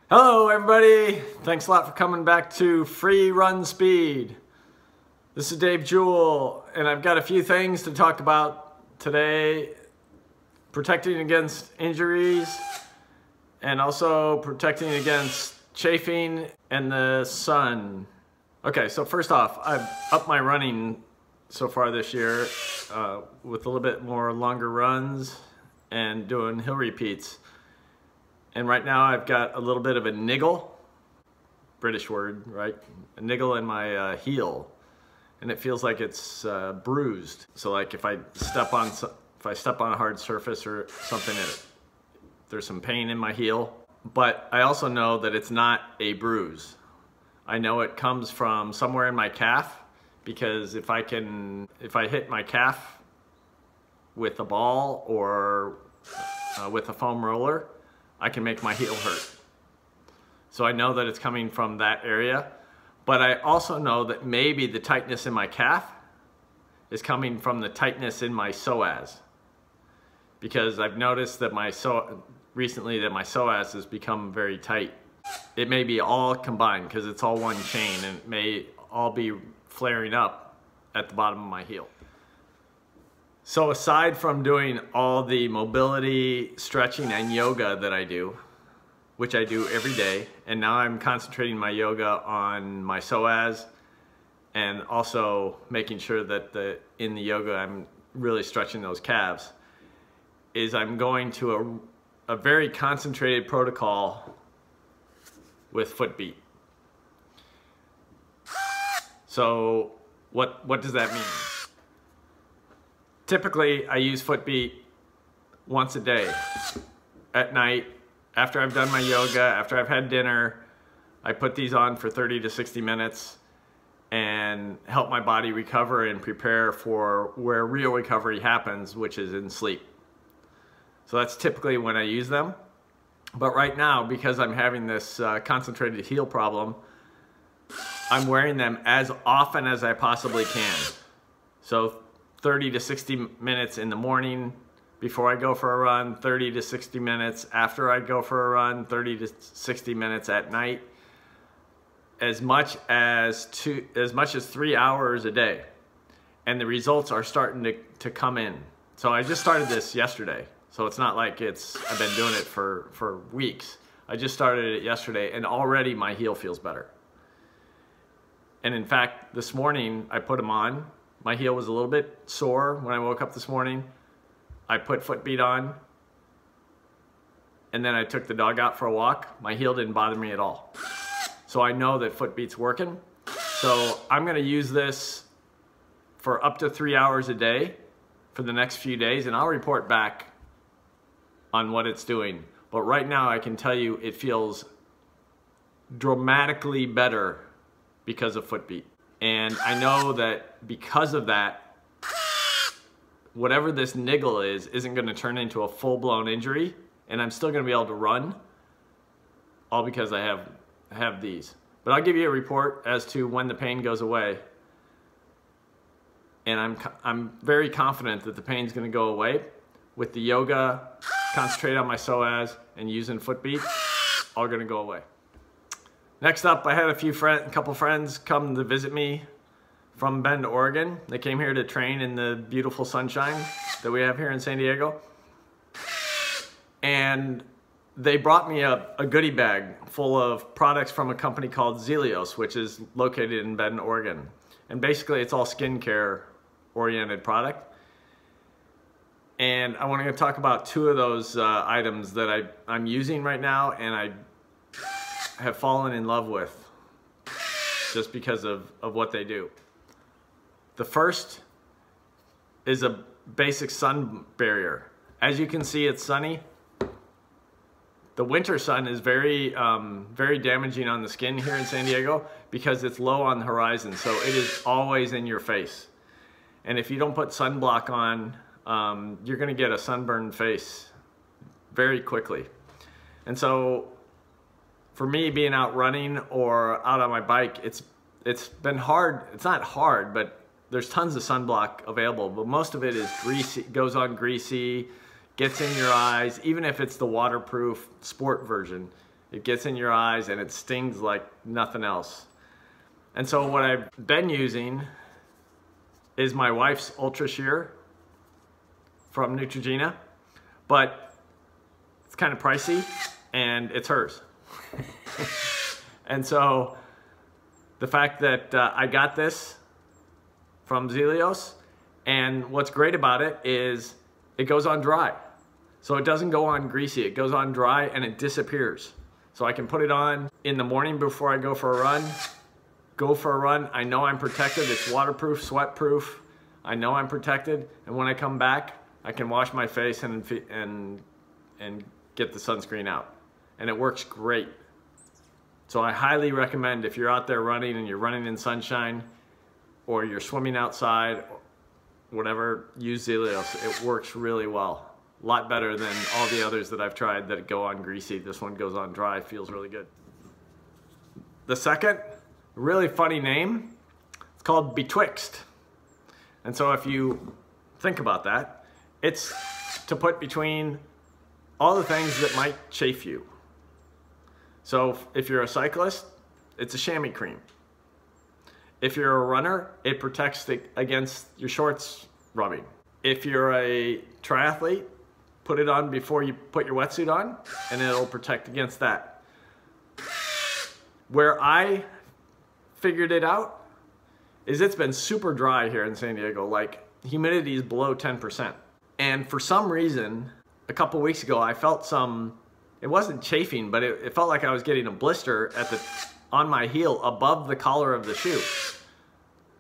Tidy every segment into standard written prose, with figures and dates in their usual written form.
Hello everybody, thanks a lot for coming back to Free Run Speed. This is Dave Jewell and I've got a few things to talk about today. Protecting against injuries and also protecting against chafing and the sun. Okay, so first off, I've upped my running so far this year with a little bit more longer runs and doing hill repeats. And right now I've got a little bit of a niggle, British word, right? A niggle in my heel, and it feels like it's bruised. So like if I step on a hard surface or something, there's some pain in my heel. But I also know that it's not a bruise. I know it comes from somewhere in my calf, because if I hit my calf with a ball or with a foam roller, I can make my heel hurt. So I know that it's coming from that area, but I also know that maybe the tightness in my calf is coming from the tightness in my psoas, because I've noticed that recently that my psoas has become very tight. It may be all combined because it's all one chain, and it may all be flaring up at the bottom of my heel. So aside from doing all the mobility, stretching, and yoga that I do, which I do every day, and now I'm concentrating my yoga on my psoas and also making sure that in the yoga I'm really stretching those calves, is I'm going to a very concentrated protocol with foot beat. So what does that mean? Typically, I use foot beat once a day. At night, after I've done my yoga, after I've had dinner, I put these on for 30 to 60 minutes and help my body recover and prepare for where real recovery happens, which is in sleep. So that's typically when I use them. But right now, because I'm having this concentrated heel problem, I'm wearing them as often as I possibly can. So 30 to 60 minutes in the morning before I go for a run, 30 to 60 minutes after I go for a run, 30 to 60 minutes at night, as much as 3 hours a day. And the results are starting to come in. So I just started this yesterday. So it's not like I've been doing it for weeks. I just started it yesterday and already my heel feels better. And in fact, this morning I put them on. My heel was a little bit sore when I woke up this morning. I put foot beat on, and then I took the dog out for a walk. My heel didn't bother me at all. So I know that foot beat's working. So I'm gonna use this for up to 3 hours a day for the next few days, and I'll report back on what it's doing. But right now I can tell you it feels dramatically better because of foot beat. And I know that because of that, whatever this niggle isn't going to turn into a full-blown injury, and I'm still going to be able to run, all because I have these. But I'll give you a report as to when the pain goes away. And I'm very confident that the pain's going to go away with the yoga, concentrate on my psoas, and using foot beat, all going to go away. Next up, I had a couple friends come to visit me from Bend, Oregon. They came here to train in the beautiful sunshine that we have here in San Diego. And they brought me a goodie bag full of products from a company called Zelios, which is located in Bend, Oregon. And basically it's all skincare oriented product. And I want to talk about two of those items that I'm using right now, and I have fallen in love with just because of what they do. The first is a basic sun barrier. As you can see, it's sunny. The winter sun is very damaging on the skin here in San Diego because it's low on the horizon, so it is always in your face. And if you don't put sunblock on, you're gonna get a sunburned face very quickly. And so for me, being out running or out on my bike, it's been hard. It's not hard, but there's tons of sunblock available, but most of it is greasy, goes on greasy, gets in your eyes. Even if it's the waterproof sport version, It gets in your eyes and it stings like nothing else. And so what I've been using is my wife's Ultra Shear from Neutrogena, but it's kind of pricey and it's hers. And so the fact that I got this from Zelios, and what's great about it is it goes on dry. So it doesn't go on greasy, it goes on dry and it disappears. So I can put it on in the morning before I go for a run. I know I'm protected, it's waterproof, sweat-proof. I know I'm protected, and when I come back, I can wash my face and get the sunscreen out. And it works great. So I highly recommend, if you're out there running and you're running in sunshine, or you're swimming outside, whatever, use Zelios. It works really well. A lot better than all the others that I've tried that go on greasy. This one goes on dry, feels really good. The second, really funny name, it's called Betwixt. And so if you think about that, it's to put between all the things that might chafe you. So if you're a cyclist, it's a chamois cream. If you're a runner, it protects against your shorts rubbing. If you're a triathlete, put it on before you put your wetsuit on, and it'll protect against that. Where I figured it out is it's been super dry here in San Diego, like humidity is below 10%. And for some reason, a couple weeks ago, I felt some, it wasn't chafing, but it felt like I was getting a blister on my heel above the collar of the shoe,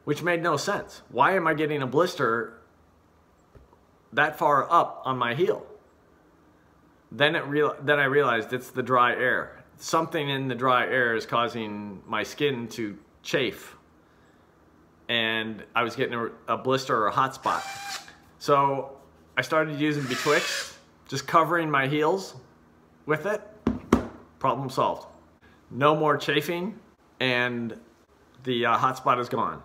which made no sense. Why am I getting a blister that far up on my heel? Then I realized it's the dry air. Something in the dry air is causing my skin to chafe, and I was getting a blister or a hot spot. So I started using Betwixt, just covering my heels with it. Problem solved. No more chafing, and the hot spot is gone.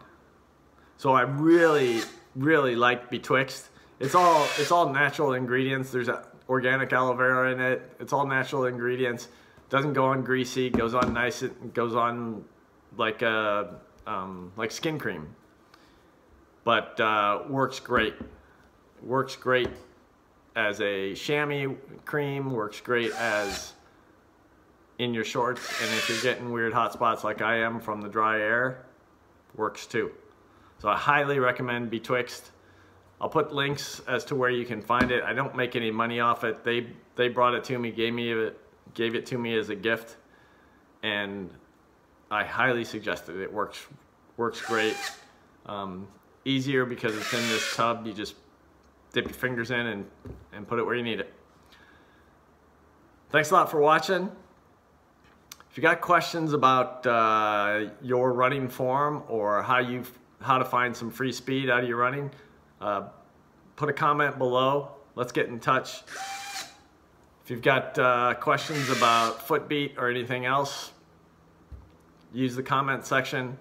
So I really, really like Betwixt. It's all natural ingredients. There's organic aloe vera in it. It's all natural ingredients. Doesn't go on greasy. Goes on nice. It goes on like skin cream. But works great. Works great as a chamois cream. Works great as in your shorts. And if you're getting weird hot spots like I am from the dry air, works too. So I highly recommend Betwixt. I'll put links as to where you can find it. I don't make any money off it. They brought it to me, gave it to me as a gift, and I highly suggest it. It works great. Easier because it's in this tub. You just dip your fingers in and put it where you need it. Thanks a lot for watching. If you got questions about your running form or how to find some free speed out of your running, put a comment below. Let's get in touch. If you've got questions about Footbeat or anything else, use the comment section.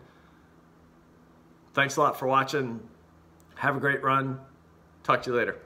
Thanks a lot for watching. Have a great run. Talk to you later.